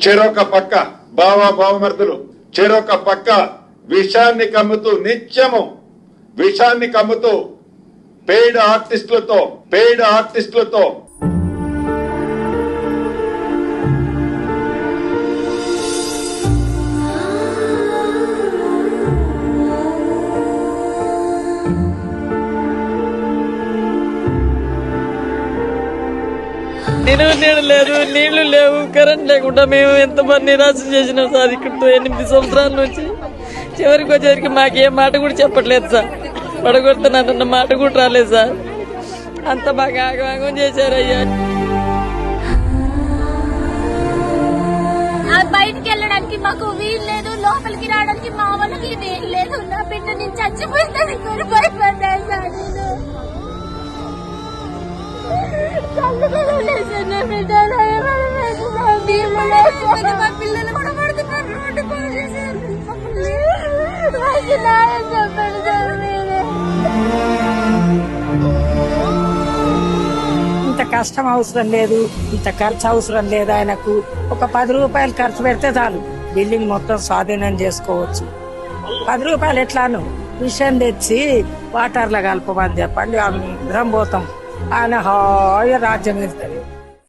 చెరొక పక్క బావమర్దులు చెరొక పక్క విషాన్ని కమ్ముతూ నిత్యము విషాన్ని కమ్ముతూ పెయిడ్ ఆర్టిస్టులతో నీళ్ళు లేదు, నీళ్లు లేవు, కరెంట్ లేకుండా మేము ఎంతమంది నిరాశ చేసినాం సార్. ఇక్కడ 8 సంవత్సరాల నుంచి చివరికి వచ్చేసరికి మాకేం మాట కూడా చెప్పట్లేదు సార్. పడగొడుతున్నారన్న మాట కూడా రాలేదు సార్. అంత బాగా ఆగమాగం చేశారయ్యా. బయటికి వెళ్ళడానికి మాకు వీలు లేదు, లోపలికి రావడానికి మా వాళ్ళకి వీలు లేదు. నా బిడ్డ నేను చచ్చిపోతాను కూడా భయపడ్డాను సార్. పిల్లలు కూడా పడుతున్నారు, రోడ్డు పని చేశారు. చెప్పండి సార్. ఇంత కష్టం అవసరం లేదు, ఇంత ఖర్చు అవసరం లేదు. ఆయనకు ఒక 10 రూపాయలు ఖర్చు పెడితే చాలు, బిల్డింగ్ మొత్తం స్వాధీనం చేసుకోవచ్చు. 10 రూపాయలు ఎట్లాను విషయం తెచ్చి వాటర్లో కలపమని చెప్పండి, అందరం పోతాం. ఆయన హాయిగా రాజ్యం ఇస్తారు.